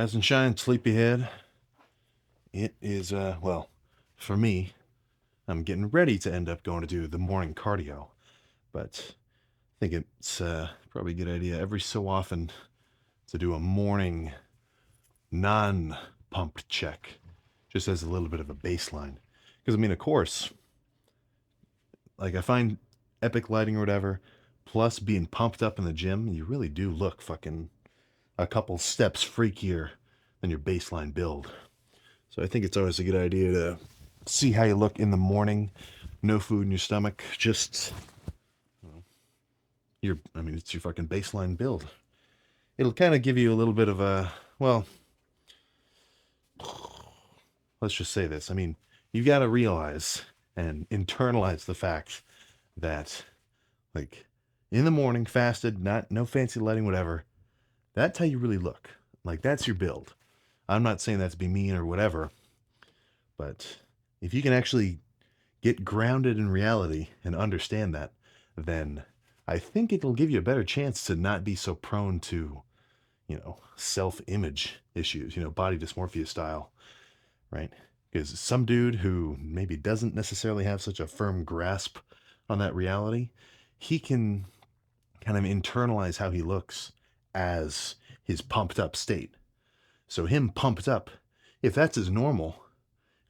Rise and shine, sleepyhead. It is, well, for me, I'm getting ready to end up going to do the morning cardio, but I think it's probably a good idea every so often to do a morning non-pumped check, just as a little bit of a baseline. Because, I mean, of course, like I find epic lighting or whatever, plus being pumped up in the gym, you really do look fucking a couple steps freakier than your baseline build. So I think it's always a good idea to see how you look in the morning. No food in your stomach, just I mean, it's your fucking baseline build. It'll kind of give you a little bit of a, well, let's just say this. I mean, you got to realize and internalize the fact that, like, in the morning, fasted, not no fancy lighting, whatever, that's how you really look. Like, that's your build. I'm not saying that to be mean or whatever, but if you can actually get grounded in reality and understand that, then I think it'll give you a better chance to not be so prone to, self-image issues, body dysmorphia style, right? Because some dude who maybe doesn't necessarily have such a firm grasp on that reality, he can kind of internalize how he looks as his pumped up state. So him pumped up, if that's his normal,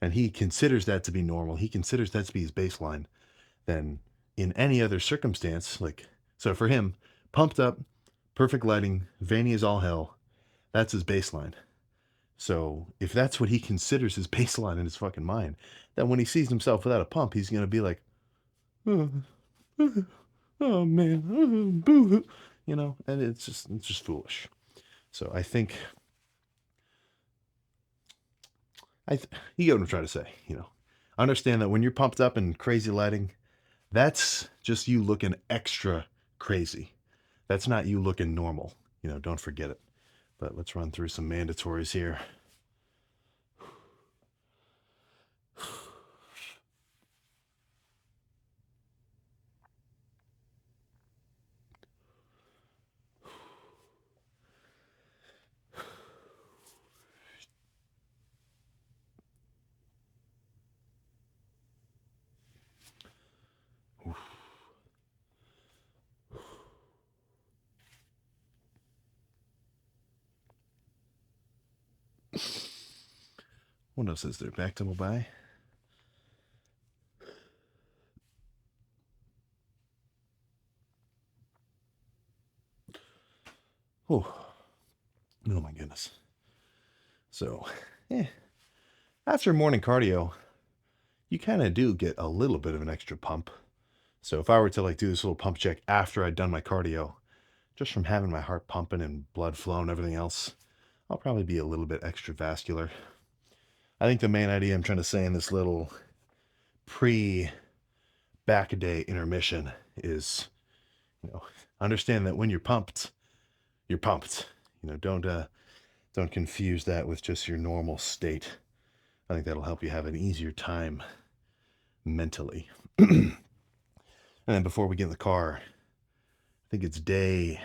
and he considers that to be normal, he considers that to be his baseline, then in any other circumstance, like, so for him, pumped up, perfect lighting, veiny as all hell, that's his baseline. So if that's what he considers his baseline in his fucking mind, then when he sees himself without a pump, he's going to be like, oh, oh man, boo, and it's just foolish. So I think you get what I'm trying to say, understand that when you're pumped up and crazy lighting, that's just you looking extra crazy. That's not you looking normal. Don't forget it. But let's run through some mandatories here. What else is there? Back to Mumbai. Oh my goodness. So, after morning cardio, you kind of do get a little bit of an extra pump. So if I were to like do this little pump check after I'd done my cardio, just from having my heart pumping and blood flow and everything else, I'll probably be a little bit extra vascular. I think the main idea I'm trying to say in this little pre-back day intermission is, understand that when you're pumped, you're pumped. Don't confuse that with just your normal state. I think that'll help you have an easier time mentally. And then before we get in the car, I think it's day,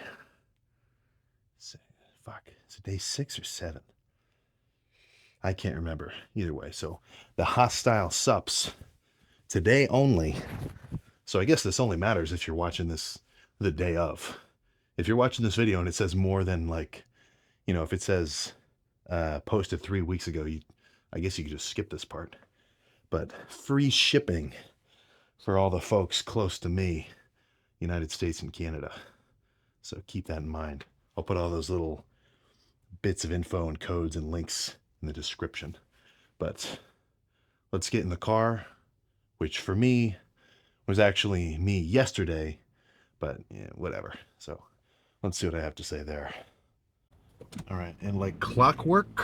fuck, is it day 6 or 7? I can't remember. Either way. So the hostile sups today only. So I guess this only matters if you're watching this the day of. If you're watching this video and it says more than like, if it says posted 3 weeks ago, I guess you could just skip this part. But free shipping for all the folks close to me, United States and Canada. So keep that in mind. I'll put all those little bits of info and codes and links in the description. But let's get in the car, which for me was actually me yesterday, but yeah, whatever. So let's see what I have to say there. All right, and like clockwork,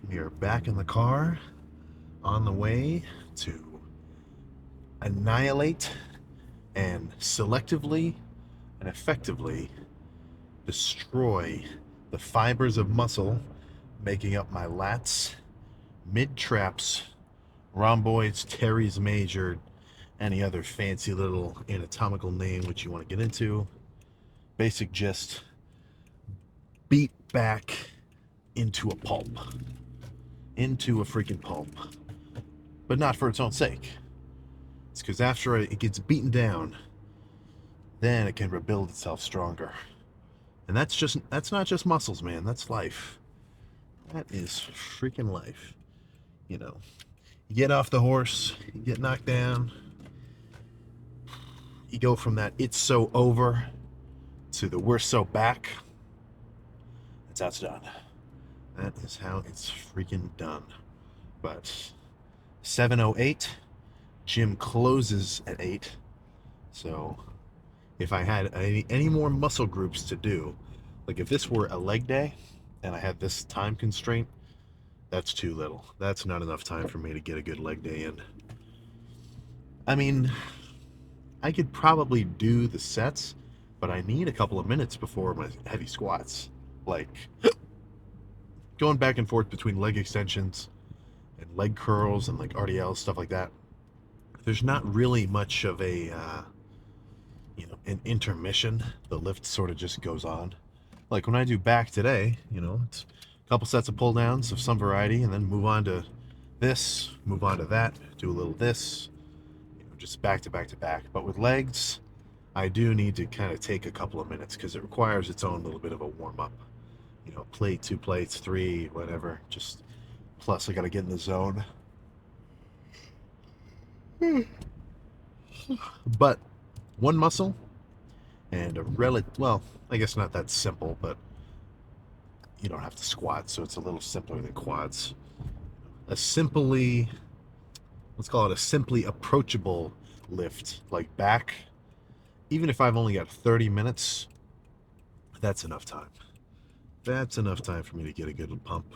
we are back in the car on the way to annihilate and selectively and effectively destroy the fibers of muscle making up my lats, mid-traps, rhomboids, teres major, any other fancy little anatomical name which you want to get into. Basic gist: beat back into a pulp. Into a freaking pulp. But not for its own sake. It's because after it gets beaten down, then it can rebuild itself stronger. And that's not just muscles, man. That's life. That is freaking life. You know, you get off the horse, you get knocked down, you go from that it's so over to the we're so back. That's how it's done. That is how it's freaking done. But 7:08, gym closes at 8. So if I had any more muscle groups to do, like if this were a leg day and I had this time constraint, that's too little. That's not enough time for me to get a good leg day in. I mean, I could probably do the sets, but I need a couple of minutes before my heavy squats. Like going back and forth between leg extensions and leg curls and like RDLs, stuff like that. There's not really much of a, an intermission. The lift sort of just goes on. Like when I do back today, it's a couple sets of pull downs of some variety, and then move on to this, move on to that, do a little this, just back to back to back. But with legs, I do need to kind of take a couple of minutes because it requires its own little bit of a warm up. Plate, 2 plates, 3, whatever. Just plus I got to get in the zone. But one muscle and a well, I guess not that simple, but you don't have to squat, so it's a little simpler than quads. Let's call it a simply approachable lift, like back. Even if I've only got 30 minutes, that's enough time. That's enough time for me to get a good pump,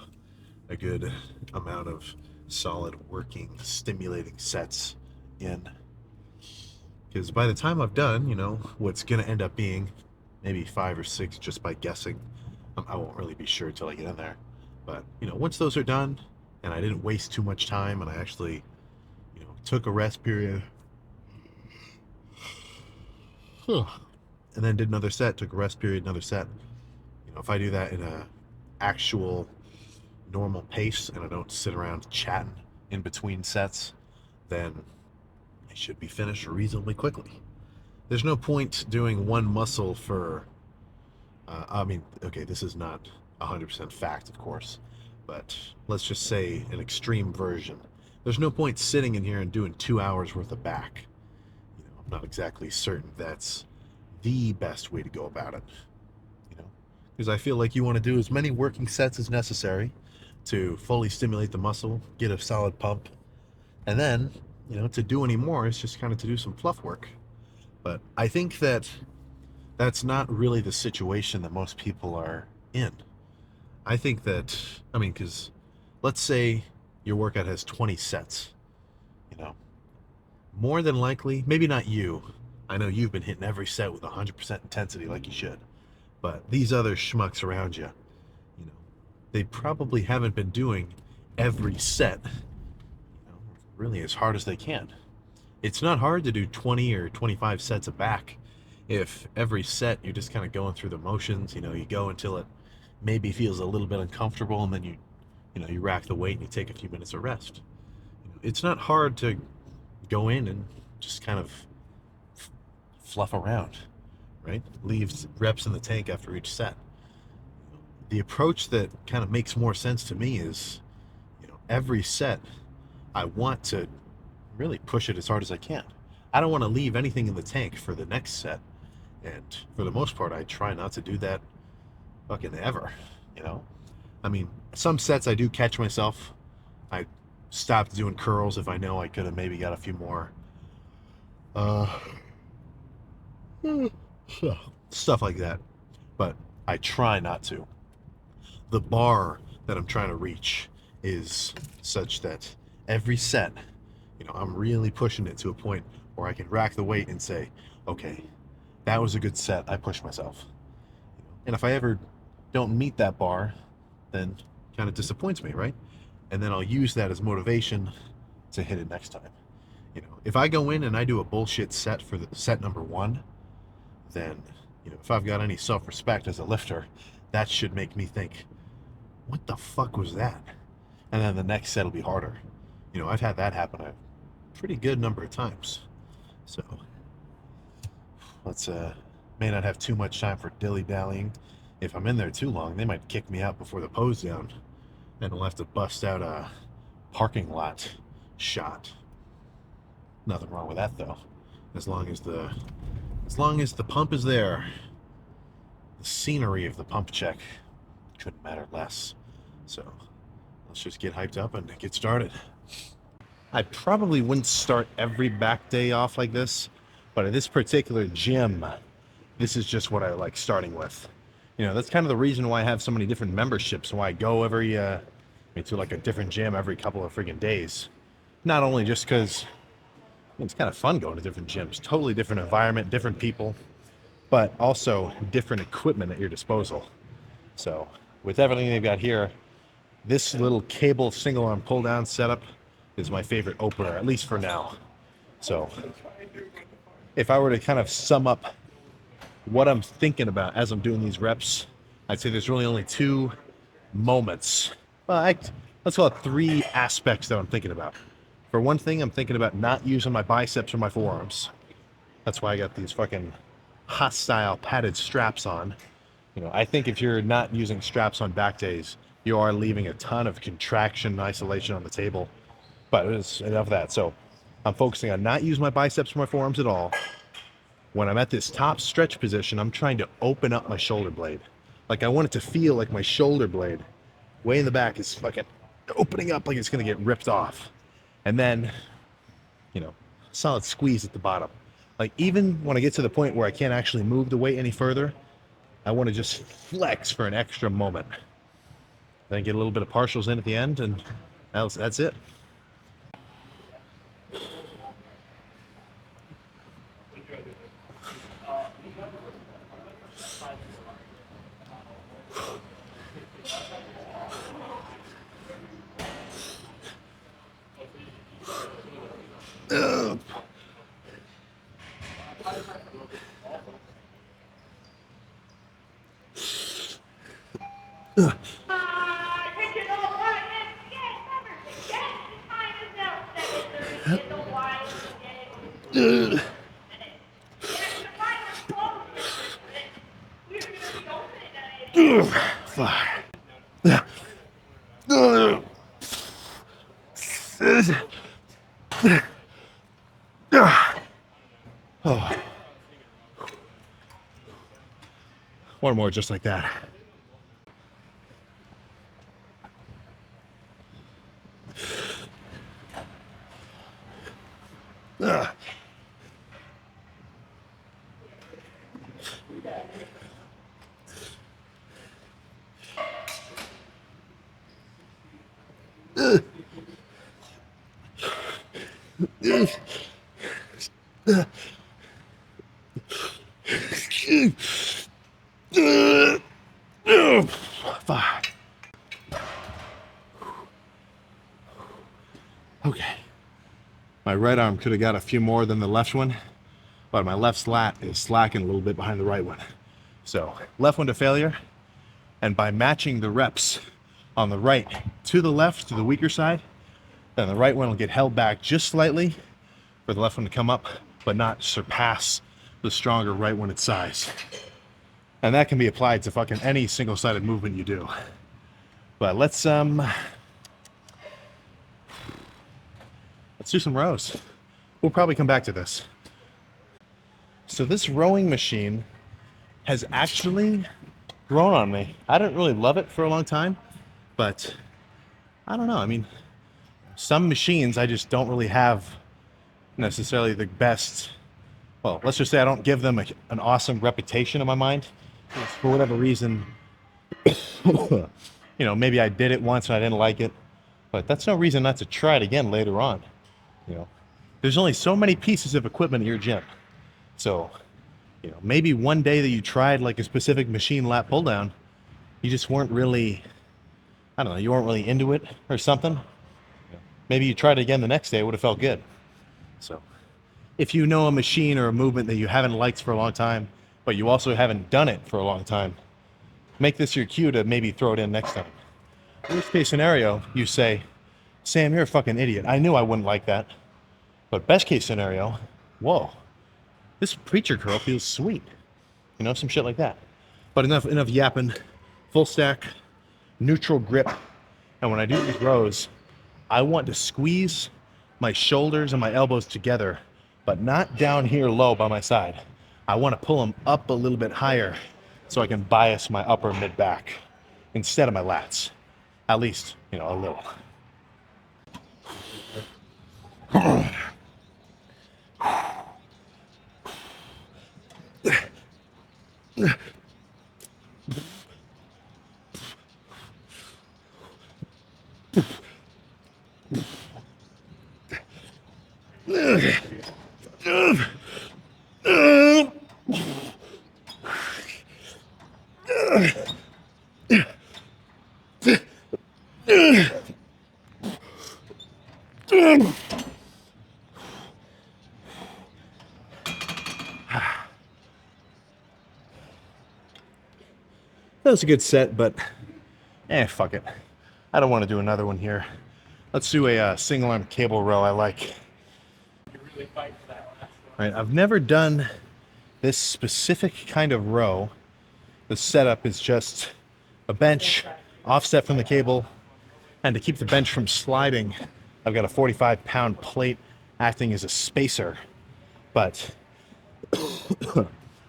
a good amount of solid working, stimulating sets in. Because by the time I've done, what's going to end up being maybe 5 or 6 just by guessing. I won't really be sure until I get in there. But, once those are done and I didn't waste too much time and I actually, took a rest period and then did another set, took a rest period, another set. If I do that in a actual normal pace and I don't sit around chatting in between sets, then I should be finished reasonably quickly. There's no point doing one muscle for, this is not 100% fact, of course, but let's just say an extreme version. There's no point sitting in here and doing 2 hours worth of back. I'm not exactly certain that's the best way to go about it. Because I feel like you want to do as many working sets as necessary to fully stimulate the muscle, get a solid pump, and then, to do any more is just kind of to do some fluff work. But I think that that's not really the situation that most people are in. I think that, because let's say your workout has 20 sets, more than likely, maybe not you. I know you've been hitting every set with 100% intensity like you should. But these other schmucks around you, they probably haven't been doing every set, really as hard as they can. It's not hard to do 20 or 25 sets of back if every set you're just kind of going through the motions. You go until it maybe feels a little bit uncomfortable, and then you rack the weight and you take a few minutes of rest. It's not hard to go in and just kind of fluff around. Right? Leaves reps in the tank after each set. The approach that kind of makes more sense to me is, every set, I want to really push it as hard as I can. I don't want to leave anything in the tank for the next set. And for the most part, I try not to do that fucking ever, some sets I do catch myself. I stopped doing curls if I know I could have maybe got a few more. Stuff like that, but I try not to. The bar that I'm trying to reach is such that every set, I'm really pushing it to a point where I can rack the weight and say, okay, that was a good set, I pushed myself. And if I ever don't meet that bar, then it kind of disappoints me, right? And then I'll use that as motivation to hit it next time. If I go in and I do a bullshit set for the set number 1, then, if I've got any self-respect as a lifter, that should make me think, what the fuck was that? And then the next set will be harder. You know, I've had that happen a pretty good number of times. So let's may not have too much time for dilly-dallying. If I'm in there too long, they might kick me out before the pose down, and we'll have to bust out a parking lot shot. Nothing wrong with that though, as long as the pump is there. The scenery of the pump check couldn't matter less. So let's just get hyped up and get started. I probably wouldn't start every back day off like this, but at this particular gym, this is just what I like starting with. You know, that's kind of the reason why I have so many different memberships, why I go every to like a different gym every couple of friggin' days. Not only just because it's kind of fun going to different gyms, totally different environment, different people, but also different equipment at your disposal. So with everything they've got here, this little cable single arm pull down setup is my favorite opener, at least for now. So if I were to kind of sum up what I'm thinking about as I'm doing these reps, I'd say there's really only two moments. Well, let's call it three aspects that I'm thinking about. For one thing, I'm thinking about not using my biceps or my forearms. That's why I got these fucking hostile padded straps on. You know, I think if you're not using straps on back days, you are leaving a ton of contraction and isolation on the table. But it's enough of that. So I'm focusing on not using my biceps or my forearms at all. When I'm at this top stretch position, I'm trying to open up my shoulder blade. Like I want it to feel like my shoulder blade way in the back is fucking opening up like it's gonna get ripped off. And then, you know, solid squeeze at the bottom. Like even when I get to the point where I can't actually move the weight any further, I want to just flex for an extra moment. Then get a little bit of partials in at the end, and that's it. Oh. One more just like that. Okay. My right arm could have got a few more than the left one, but my left lat is slacking a little bit behind the right one. So left one to failure, and by matching the reps on the right to the left, to the weaker side, then the right one will get held back just slightly for the left one to come up, but not surpass the stronger right one its size. And that can be applied to fucking any single-sided movement you do. But let's do some rows. We'll probably come back to this. So this rowing machine has actually grown on me. I didn't really love it for a long time, but I don't know. I mean, some machines I just don't really have necessarily the best. Well, let's just say I don't give them an awesome reputation in my mind. For whatever reason, you know, maybe I did it once and I didn't like it, but that's no reason not to try it again later on. You know, there's only so many pieces of equipment at your gym. So, you know, maybe one day that you tried like a specific machine lat pull down, you just weren't really, I don't know, you weren't really into it or something. Maybe you tried it again the next day, it would have felt good. So if you know a machine or a movement that you haven't liked for a long time, but you also haven't done it for a long time, make this your cue to maybe throw it in next time. Worst case scenario, you say, Sam, you're a fucking idiot. I knew I wouldn't like that. But best case scenario, whoa, this preacher curl feels sweet. You know, some shit like that. But enough yapping. Full stack, neutral grip. And when I do these rows, I want to squeeze my shoulders and my elbows together, but not down here low by my side. I want to pull them up a little bit higher so I can bias my upper mid back instead of my lats. At least, you know, a little. That was a good set, but fuck it. I don't want to do another one here. Let's do a single arm cable row I like. All right, I've never done this specific kind of row. The setup is just a bench offset from the cable, and to keep the bench from sliding, I've got a 45-pound plate acting as a spacer. But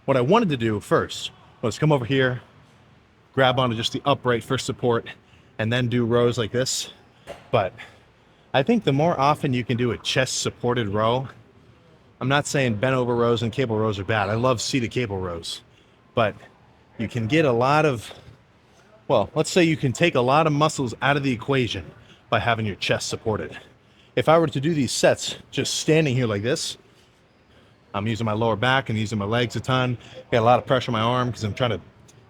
what I wanted to do first was come over here, grab onto just the upright for support, and then do rows like this. But I think the more often you can do a chest supported row, I'm not saying bent over rows and cable rows are bad. I love seated cable rows, but you can get a lot of, well, let's say you can take a lot of muscles out of the equation by having your chest supported. If I were to do these sets just standing here like this, I'm using my lower back and using my legs a ton. Got a lot of pressure on my arm because I'm trying to,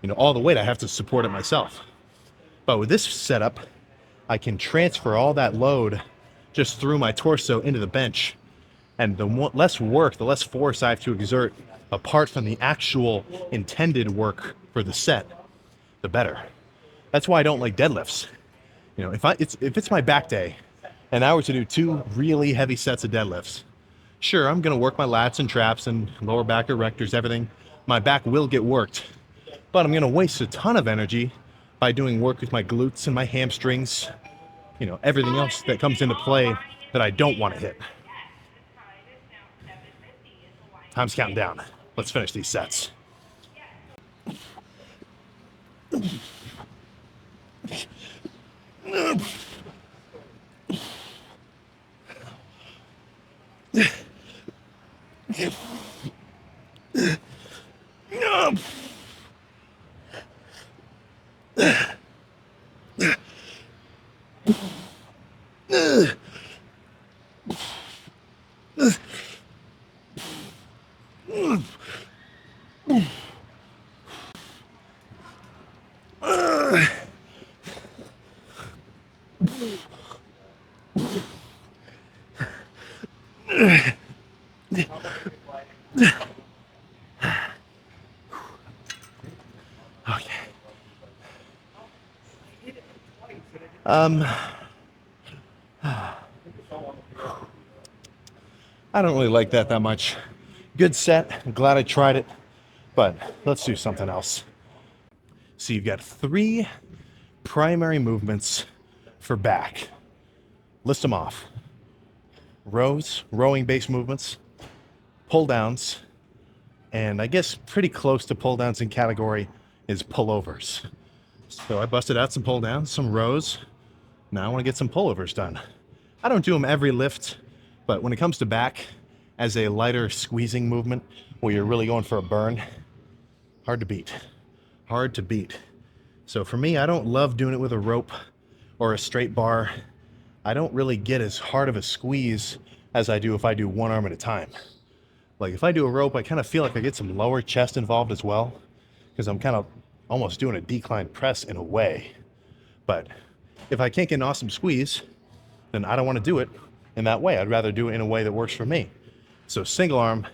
you know, all the weight I have to support it myself. But with this setup, I can transfer all that load just through my torso into the bench. And the less work, the less force I have to exert apart from the actual intended work for the set, the better. That's why I don't like deadlifts. You know, if it's my back day and I were to do 2 really heavy sets of deadlifts, sure, I'm gonna work my lats and traps and lower back erectors, everything. My back will get worked, but I'm gonna waste a ton of energy by doing work with my glutes and my hamstrings, you know, everything else that comes into play that I don't want to hit. Time's counting down. Let's finish these sets. Okay. I don't really like that much. Good set. I'm glad I tried it, but let's do something else. So you've got 3 primary movements for back. List them off. Rows, rowing base movements, pull downs, and I guess pretty close to pull downs in category is pullovers. So I busted out some pull downs, some rows. Now I want to get some pullovers done. I don't do them every lift, but when it comes to back, as a lighter squeezing movement where you're really going for a burn, hard to beat. Hard to beat. So for me, I don't love doing it with a rope or a straight bar. I don't really get as hard of a squeeze as I do if I do one arm at a time. Like if I do a rope, I kind of feel like I get some lower chest involved as well, because I'm kind of almost doing a decline press in a way. But if I can't get an awesome squeeze, then I don't want to do it in that way. I'd rather do it in a way that works for me. So single arm,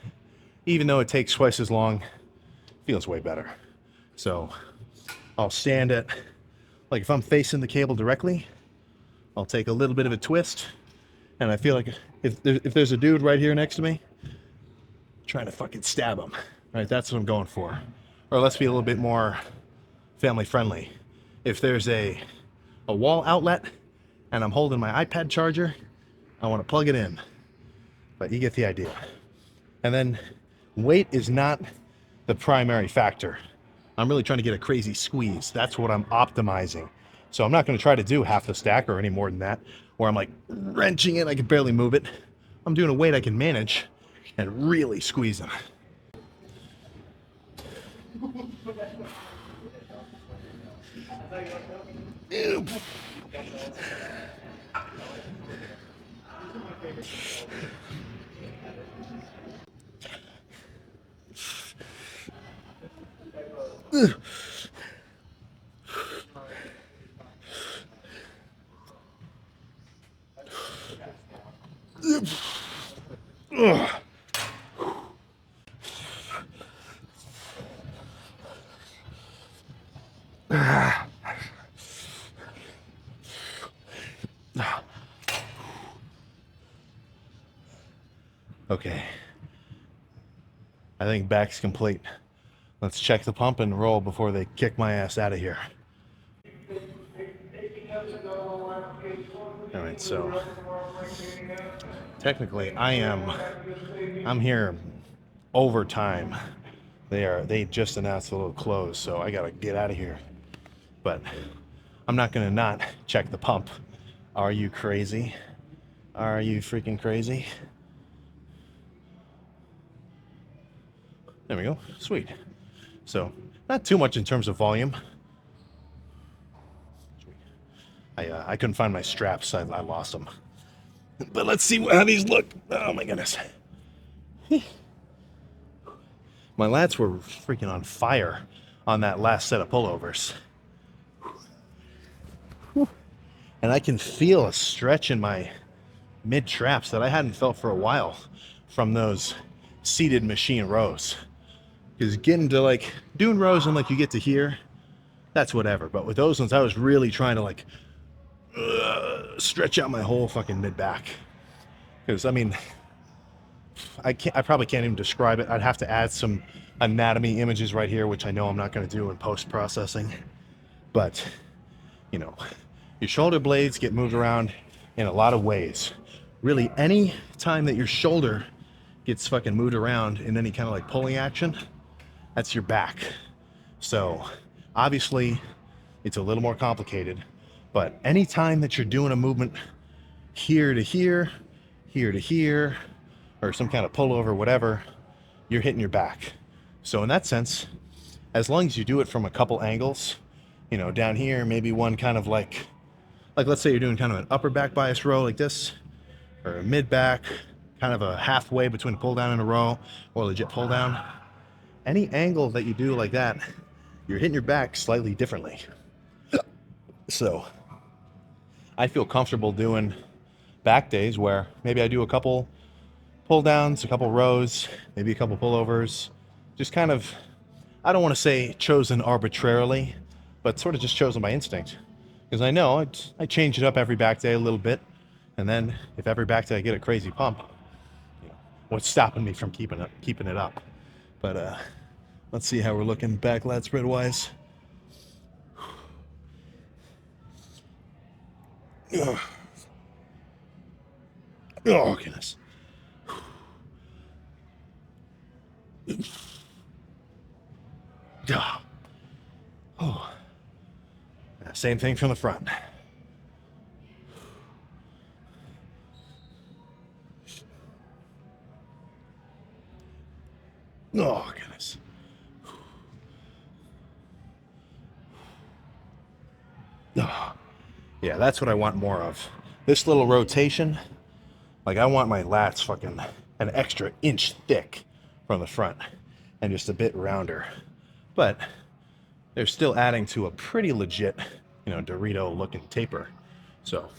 even though it takes twice as long, feels way better. So I'll stand it Like if I'm facing the cable directly, I'll take a little bit of a twist, and I feel like if there's a dude right here next to me, I'm trying to fucking stab him, right? That's what I'm going for. Or let's be a little bit more family friendly. If there's a wall outlet and I'm holding my iPad charger, I want to plug it in. But you get the idea. And then weight is not the primary factor. I'm really trying to get a crazy squeeze. That's what I'm optimizing. So I'm not going to try to do half the stack or any more than that, where I'm like wrenching it, I can barely move it. I'm doing a weight I can manage and really squeezing. Okay. I think back's complete. Let's check the pump and roll before they kick my ass out of here. All right, so technically I'm here overtime. They just announced a little close, so I gotta get out of here. But I'm not gonna not check the pump. Are you crazy? Are you freaking crazy? There we go. Sweet. So not too much in terms of volume. I couldn't find my straps. I lost them. But let's see how these look. Oh my goodness. My lats were freaking on fire on that last set of pullovers. And I can feel a stretch in my mid traps that I hadn't felt for a while from those seated machine rows. Because getting to like doing rows and like you get to here, that's whatever. But with those ones, I was really trying to like stretch out my whole fucking mid back. Because I mean, I probably can't even describe it. I'd have to add some anatomy images right here, which I know I'm not going to do in post processing. But you know, your shoulder blades get moved around in a lot of ways. Really, any time that your shoulder gets fucking moved around in any kind of like pulling action, that's your back. So obviously it's a little more complicated, but anytime that you're doing a movement here to here, here to here, or some kind of pullover, whatever, you're hitting your back. So in that sense, as long as you do it from a couple angles, you know, down here, maybe one kind of like let's say you're doing kind of an upper back bias row like this, or a mid back, kind of a halfway between a pull down and a row, or legit pull down. Any angle that you do like that, you're hitting your back slightly differently. So I feel comfortable doing back days where maybe I do a couple pull downs, a couple rows, maybe a couple pullovers, just kind of, I don't want to say chosen arbitrarily, but sort of just chosen by instinct. Because I know I change it up every back day a little bit, and then if every back day I get a crazy pump, you know, what's stopping me from keeping it up? But let's see how we're looking back lat spread wise. Oh goodness. Oh. Same thing from the front. Oh goodness. Oh. Yeah, that's what I want more of. This little rotation, like I want my lats fucking an extra inch thick from the front and just a bit rounder. But they're still adding to a pretty legit, you know, Dorito looking taper. So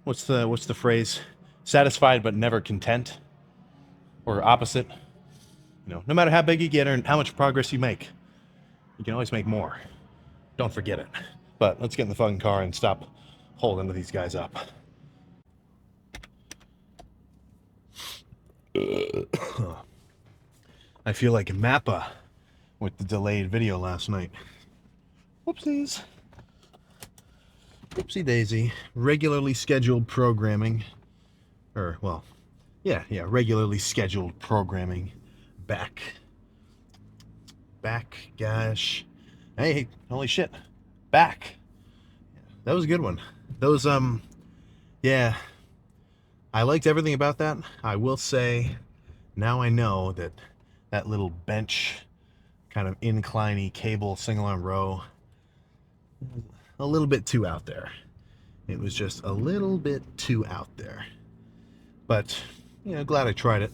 what's the phrase? Satisfied but never content, or opposite. You know, no matter how big you get or how much progress you make, you can always make more. don't forget it. But let's get in the fucking car and stop holding these guys up. I feel like Mappa with the delayed video last night. Whoopsies. Whoopsie daisy. Regularly scheduled programming. Or, well, yeah, regularly scheduled programming. Back, gosh. Hey, holy shit. Back. That was a good one. Those, yeah. I liked everything about that. I will say, now I know that that little bench, kind of incliney cable single arm row, a little bit too out there. It was just a little bit too out there. But, you know, glad I tried it.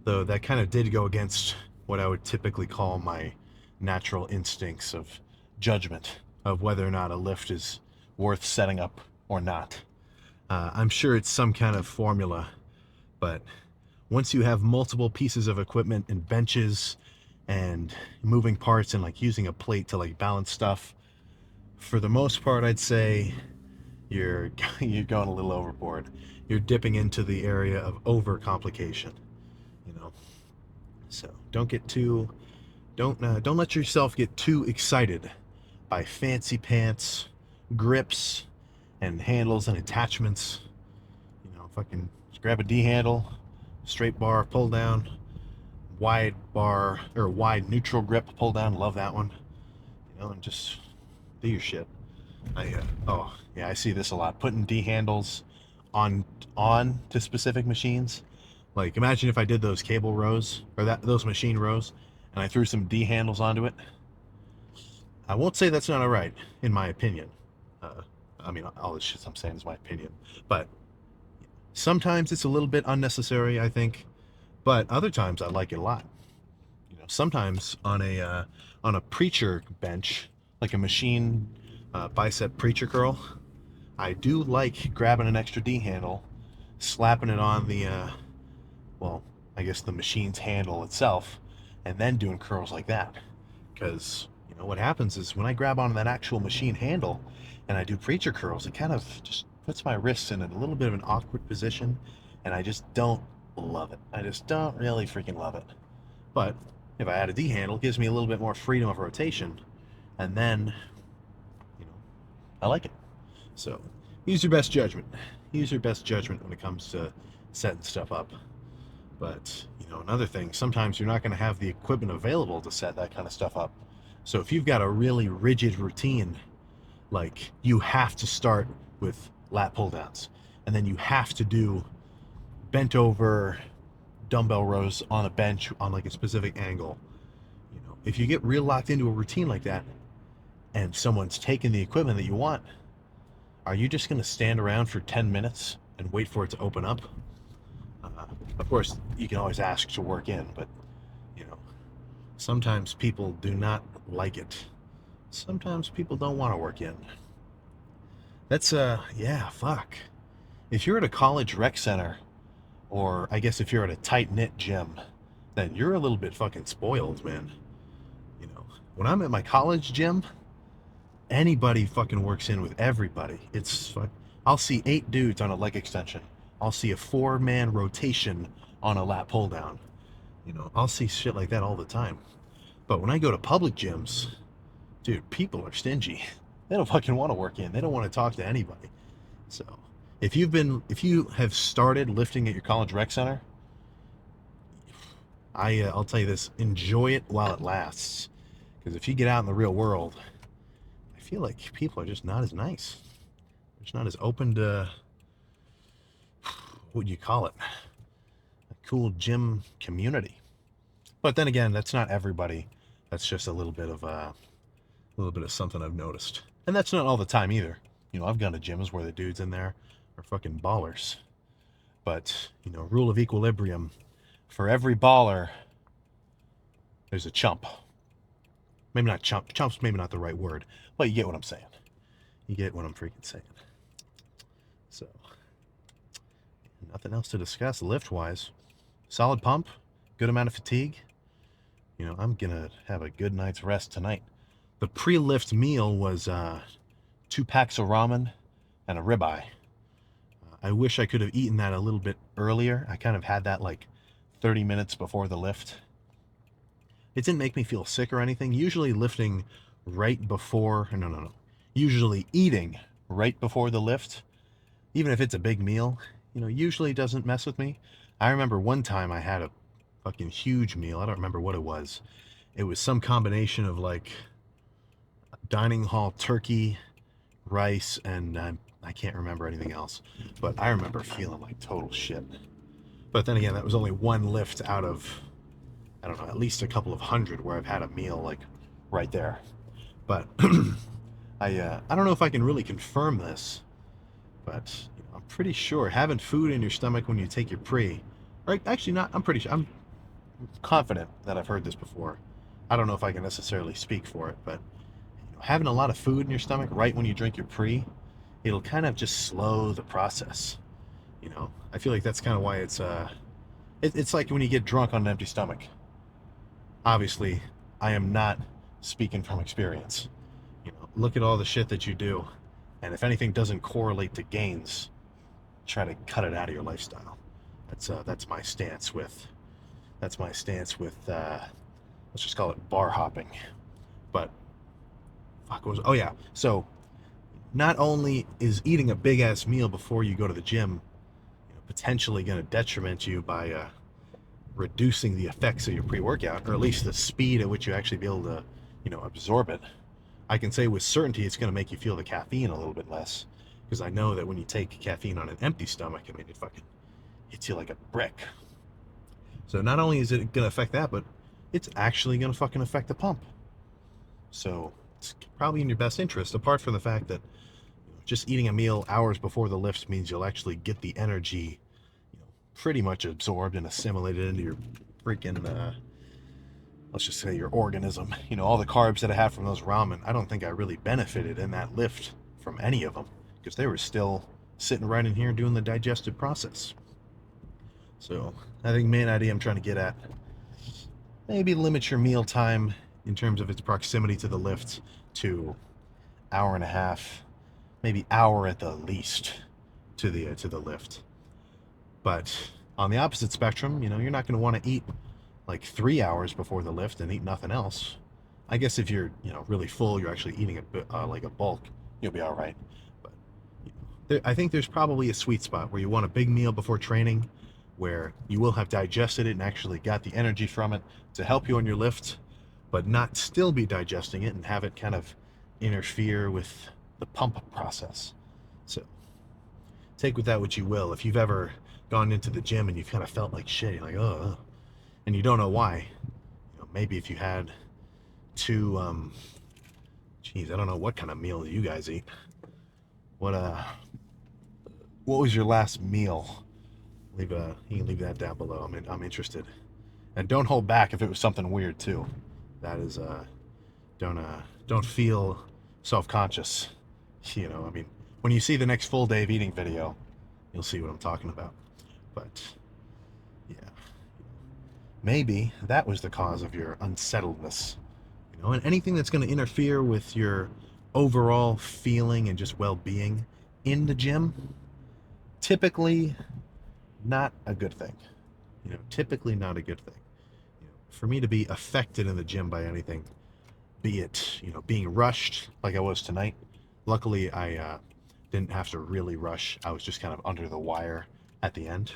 Though that kind of did go against what I would typically call my natural instincts of judgment of whether or not a lift is worth setting up or not. I'm sure it's some kind of formula, but once you have multiple pieces of equipment and benches and moving parts and like using a plate to like balance stuff, for the most part, I'd say you're going a little overboard. You're dipping into the area of overcomplication, you know. So don't let yourself get too excited by fancy pants, grips, and handles and attachments. You know, fucking just grab a D handle, straight bar pull down, wide bar or wide neutral grip pull down. Love that one. You know, and just do your shit. I see this a lot. Putting D handles on to specific machines. Like, imagine if I did those cable rows or those machine rows, and I threw some D handles onto it. I won't say that's not all right, in my opinion. I mean, all this shit I'm saying is my opinion, but sometimes it's a little bit unnecessary, I think. But other times I like it a lot. You know, sometimes on a preacher bench, like a machine bicep preacher curl, I do like grabbing an extra D handle, slapping it on the well, I guess the machine's handle itself, and then doing curls like that. Because, you know, what happens is when I grab onto that actual machine handle and I do preacher curls, it kind of just puts my wrists in a little bit of an awkward position, and I just don't love it. I just don't really freaking love it. But if I add a D handle, it gives me a little bit more freedom of rotation, and then, you know, I like it. So use your best judgment. Use your best judgment when it comes to setting stuff up. But, you know, another thing, sometimes you're not going to have the equipment available to set that kind of stuff up. So if you've got a really rigid routine, like you have to start with lat pull downs, and then you have to do bent over dumbbell rows on a bench on like a specific angle. You know, if you get real locked into a routine like that and someone's taking the equipment that you want, are you just going to stand around for 10 minutes and wait for it to open up? Of course, you can always ask to work in, but, you know, sometimes people do not like it. Sometimes people don't want to work in. That's, yeah, fuck. If you're at a college rec center, or I guess if you're at a tight-knit gym, then you're a little bit fucking spoiled, man. You know, when I'm at my college gym, anybody fucking works in with everybody. It's fun. I'll see 8 dudes on a leg extension. I'll see a 4-man rotation on a lat pull down. You know, I'll see shit like that all the time. But when I go to public gyms, dude, people are stingy. They don't fucking want to work in. They don't want to talk to anybody. So if you have started lifting at your college rec center, I'll tell you this: enjoy it while it lasts. Because if you get out in the real world, I feel like people are just not as nice. They're just not as open to, what do you call it, a cool gym community. But then again, that's not everybody. That's just a little bit of something I've noticed. And that's not all the time either. You know, I've gone to gyms where the dudes in there are fucking ballers. But, you know, rule of equilibrium: for every baller, there's a chump. Maybe not chump. Chump's maybe not the right word, but you get what I'm saying. You get what I'm freaking saying. So, nothing else to discuss lift-wise. Solid pump, good amount of fatigue. You know, I'm gonna have a good night's rest tonight. The pre-lift meal was 2 packs of ramen and a ribeye. I wish I could have eaten that a little bit earlier. I kind of had that like 30 minutes before the lift. It didn't make me feel sick or anything. Usually lifting right before, no. Usually eating right before the lift, even if it's a big meal, usually doesn't mess with me. I remember one time I had a fucking huge meal. I don't remember what it was. It was some combination of like dining hall turkey, rice, and I can't remember anything else. But I remember feeling like total shit. But then again, that was only one lift out of, I don't know, at least a couple of hundred where I've had a meal like right there. But I don't know if I can really confirm this, but I'm pretty sure having food in your stomach when you take your pre, or actually not, I'm pretty sure, I'm confident that I've heard this before. I don't know if I can necessarily speak for it, but having a lot of food in your stomach right when you drink your pre, it'll kind of just slow the process. I feel like that's kind of why it's like when you get drunk on an empty stomach. Obviously, I am not speaking from experience. Look at all the shit that you do, and if anything doesn't correlate to gains, try to cut it out of your lifestyle. That's my stance with let's just call it bar hopping. But fuck, oh yeah. So not only is eating a big ass meal before you go to the gym potentially going to detriment you by reducing the effects of your pre-workout, or at least the speed at which you actually be able to absorb it, I can say with certainty it's going to make you feel the caffeine a little bit less, because I know that when you take caffeine on an empty stomach, I mean, it fucking hits you like a brick. So not only is it going to affect that, but it's actually going to fucking affect the pump. So it's probably in your best interest, apart from the fact that just eating a meal hours before the lift means you'll actually get the energy pretty much absorbed and assimilated into your freaking let's just say your organism. All the carbs that I have from those ramen, I don't think I really benefited in that lift from any of them, because they were still sitting right in here doing the digestive process. So I think main idea I'm trying to get at, maybe limit your meal time in terms of its proximity to the lift to hour and a half, maybe hour at the least to the lift. But on the opposite spectrum, you're not going to want to eat like 3 hours before the lift and eat nothing else. I guess if you're really full, you're actually eating like a bulk, you'll be all right. But I think there's probably a sweet spot where you want a big meal before training, where you will have digested it and actually got the energy from it to help you on your lift, but not still be digesting it and have it kind of interfere with the pump process. So take with that what you will. If you've ever gone into the gym and you've kind of felt like shit, you're like, oh, and you don't know why, maybe if you had two, I don't know what kind of meal you guys eat. What was your last meal? You can leave that down below. I'm interested, and don't hold back if it was something weird too. That is, don't feel self-conscious. When you see the next full day of eating video, you'll see what I'm talking about. But yeah, maybe that was the cause of your unsettledness. And anything that's going to interfere with your overall feeling and just well-being in the gym, typically not a good thing. Typically not a good thing. For me to be affected in the gym by anything, be it being rushed like I was tonight. Luckily, I didn't have to really rush. I was just kind of under the wire at the end,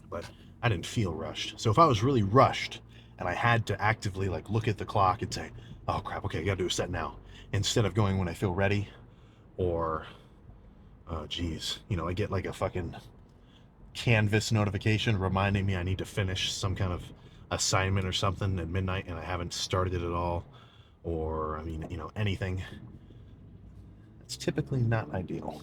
but I didn't feel rushed. So if I was really rushed and I had to actively like look at the clock and say, oh crap, okay, I gotta do a set now, instead of going when I feel ready, or oh geez, I get like a fucking Canvas notification reminding me I need to finish some kind of assignment or something at midnight and I haven't started it at all, or anything. It's typically not ideal.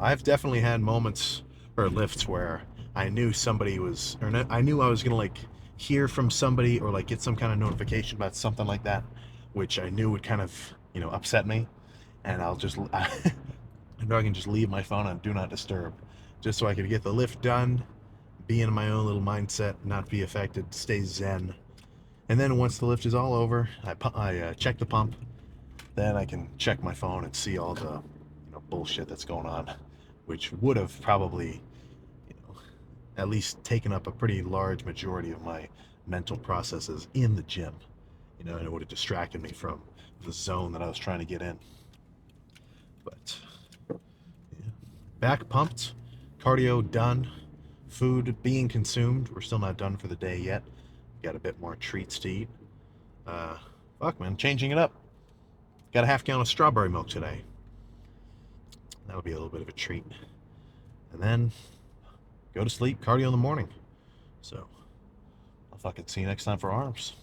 I've definitely had moments or lifts where I knew somebody was, or I knew I was gonna like hear from somebody or like get some kind of notification about something like that, which I knew would kind of upset me, and I know I can just leave my phone on do not disturb, just so I could get the lift done, be in my own little mindset, not be affected, stay zen. And then once the lift is all over, I check the pump, then I can check my phone and see all the bullshit that's going on, which would have probably at least taken up a pretty large majority of my mental processes in the gym, and it would have distracted me from the zone that I was trying to get in. But yeah. Back pumped, cardio done, food being consumed. We're still not done for the day yet. Got a bit more treats to eat. Fuck, man, changing it up. Got a half gallon of strawberry milk today. That would be a little bit of a treat. And then go to sleep, cardio in the morning. So I'll fucking see you next time for arms.